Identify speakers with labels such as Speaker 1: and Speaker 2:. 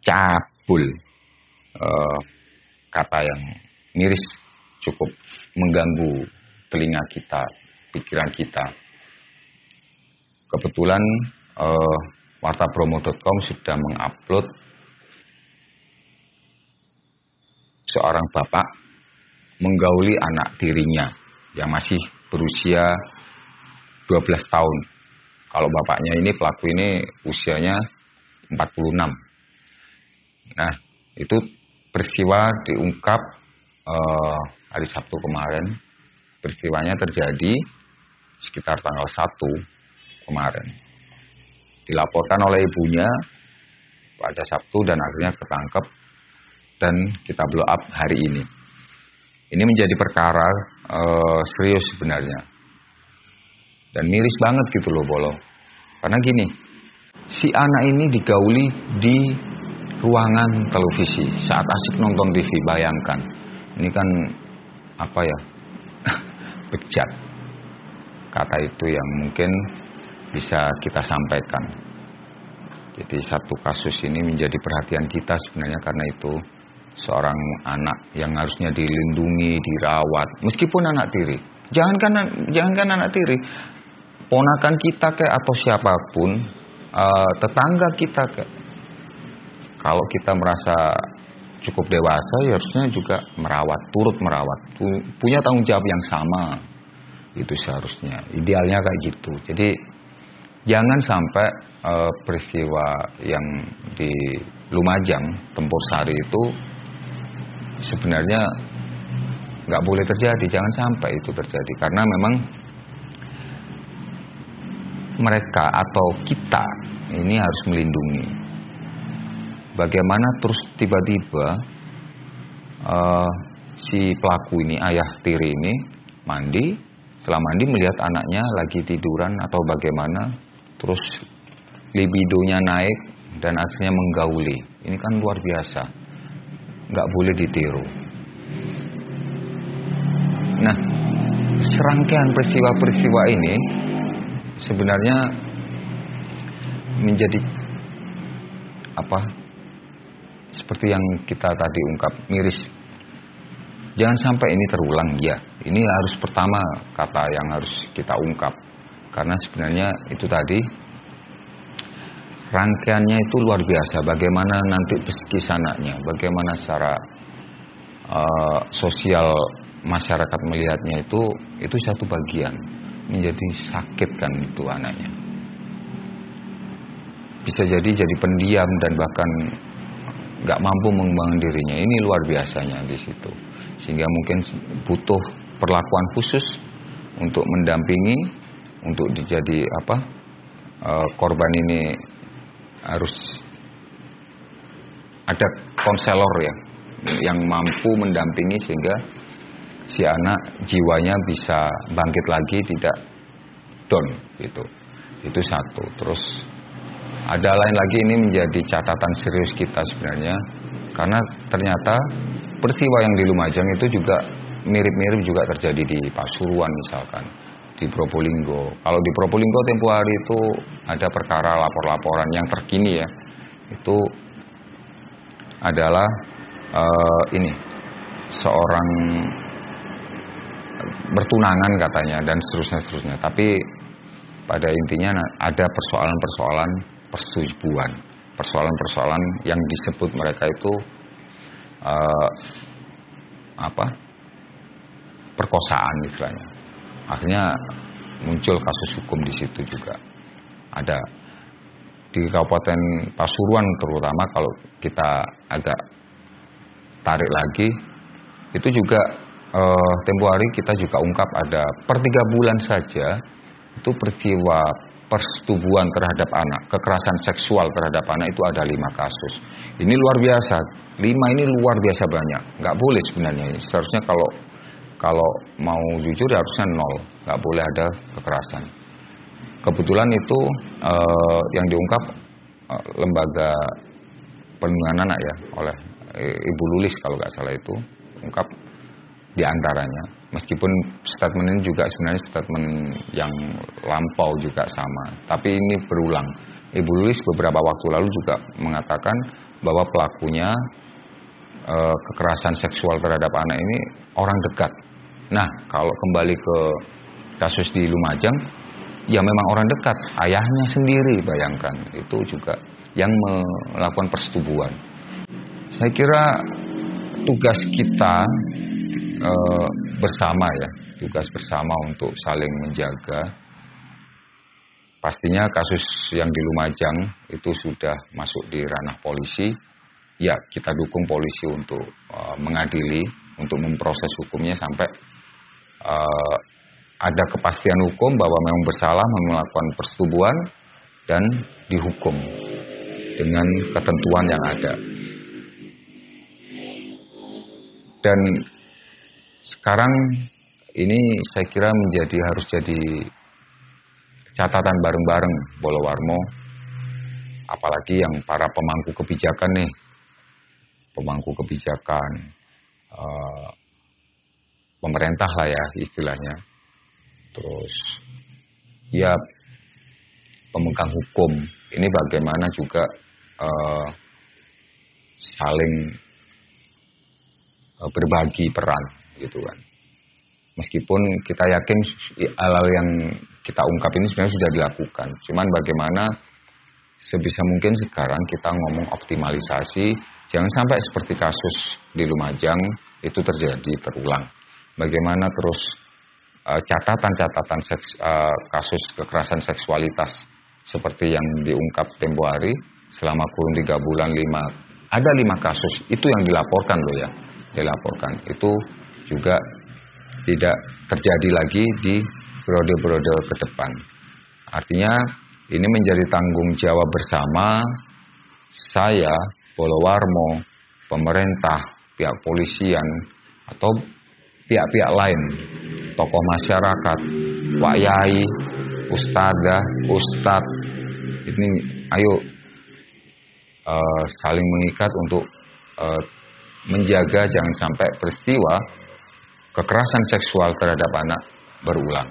Speaker 1: cabul. Kata yang miris, cukup mengganggu telinga kita, pikiran kita. Kebetulan wartabromo.com sudah mengupload seorang bapak menggauli anak tirinya yang masih berusia 12 tahun. Kalau bapaknya ini, pelaku ini usianya 46. Nah, itu peristiwa diungkap hari Sabtu kemarin. Peristiwanya terjadi sekitar tanggal 1 kemarin. Dilaporkan oleh ibunya pada Sabtu dan akhirnya ketangkep dan kita blow up hari ini. Ini menjadi perkara serius sebenarnya. Dan miris banget gitu loh, Bolo. Karena gini, si anak ini digauli di ruangan televisi saat asik nonton TV. Bayangkan, ini kan apa ya, bejat. Kata itu yang mungkin bisa kita sampaikan. Jadi satu kasus ini menjadi perhatian kita sebenarnya karena itu seorang anak yang harusnya dilindungi, dirawat, meskipun anak tiri. Jangankan anak tiri, ponakan kita kayak atau siapapun, tetangga kita kayak. Kalau kita merasa cukup dewasa, ya harusnya juga turut merawat, punya tanggung jawab yang sama. Itu seharusnya, idealnya kayak gitu. Jadi jangan sampai peristiwa yang di Lumajang, Tempur Sari itu sebenarnya nggak boleh terjadi. Jangan sampai itu terjadi, karena memang mereka atau kita ini harus melindungi. Bagaimana terus tiba-tiba si pelaku ini, ayah tiri ini mandi, setelah mandi melihat anaknya lagi tiduran atau bagaimana, terus libidonya naik dan akhirnya menggauli. Ini kan luar biasa, nggak boleh ditiru. Nah, serangkaian peristiwa-peristiwa ini sebenarnya menjadi seperti yang kita tadi ungkap, miris. Jangan sampai ini terulang, ya. Ini harus pertama kata yang harus kita ungkap. Karena sebenarnya itu tadi rangkaiannya itu luar biasa. Bagaimana nanti psikis anaknya, bagaimana secara sosial masyarakat melihatnya itu satu bagian. Menjadi sakit kan itu anaknya. Bisa jadi pendiam dan bahkan nggak mampu mengembangkan dirinya. Ini luar biasanya di situ. Sehingga mungkin butuh perlakuan khusus untuk mendampingi, untuk dijadi korban ini harus ada konselor ya yang mampu mendampingi sehingga si anak jiwanya bisa bangkit lagi, tidak down gitu. Itu satu. Terus ada lain lagi, ini menjadi catatan serius kita sebenarnya, karena ternyata peristiwa yang di Lumajang itu juga mirip-mirip juga terjadi di Pasuruan misalkan, di Probolinggo. Kalau di Probolinggo tempo hari itu ada perkara lapor-laporan yang terkini ya, itu adalah seorang bertunangan katanya dan seterusnya. Tapi pada intinya ada persoalan-persoalan persetubuhan, persoalan-persoalan yang disebut mereka itu perkosaan istilahnya. Akhirnya muncul kasus hukum di situ juga. Ada di Kabupaten Pasuruan terutama, kalau kita agak tarik lagi, itu juga tempo hari kita juga ungkap ada per 3 bulan saja itu peristiwa persetubuhan terhadap anak, kekerasan seksual terhadap anak itu ada 5 kasus. Ini luar biasa, 5 ini luar biasa banyak. Nggak boleh sebenarnya ini. Seharusnya kalau mau jujur ya harusnya 0, nggak boleh ada kekerasan. Kebetulan itu yang diungkap lembaga perlindungan anak ya, oleh Ibu Lulis kalau nggak salah, itu ungkap di antaranya. Meskipun statement ini juga sebenarnya statement yang lampau juga sama, tapi ini berulang. Ibu Lilis beberapa waktu lalu juga mengatakan bahwa pelakunya kekerasan seksual terhadap anak ini orang dekat. Nah, kalau kembali ke kasus di Lumajang, ya memang orang dekat, ayahnya sendiri, bayangkan, itu juga yang melakukan persetubuhan. Saya kira tugas kita bersama ya, tugas bersama untuk saling menjaga. Pastinya kasus yang di Lumajang itu sudah masuk di ranah polisi. Ya, kita dukung polisi untuk mengadili, untuk memproses hukumnya sampai ada kepastian hukum bahwa memang bersalah melakukan persetubuhan dan dihukum dengan ketentuan yang ada. Dan sekarang ini saya kira harus jadi catatan bareng-bareng Bolowarmo, apalagi yang para pemangku kebijakan nih, pemerintah lah ya istilahnya, terus ya pemegang hukum, ini bagaimana juga saling berbagi peran gitu kan. Meskipun kita yakin hal-hal yang kita ungkap ini sebenarnya sudah dilakukan, cuman bagaimana sebisa mungkin sekarang kita ngomong optimalisasi, jangan sampai seperti kasus di Lumajang itu terjadi terulang. Bagaimana terus catatan-catatan kasus kekerasan seksualitas seperti yang diungkap tempo hari selama kurun 3 bulan ada 5 kasus itu yang dilaporkan loh ya, itu juga tidak terjadi lagi di periode-periode ke depan. Artinya ini menjadi tanggung jawab bersama saya, Bolowarmo, pemerintah, pihak polisian, atau pihak-pihak lain, tokoh masyarakat, Pak Yai, Ustadzah, Ustadz, ini ayo saling mengikat untuk menjaga jangan sampai peristiwa kekerasan seksual terhadap anak berulang.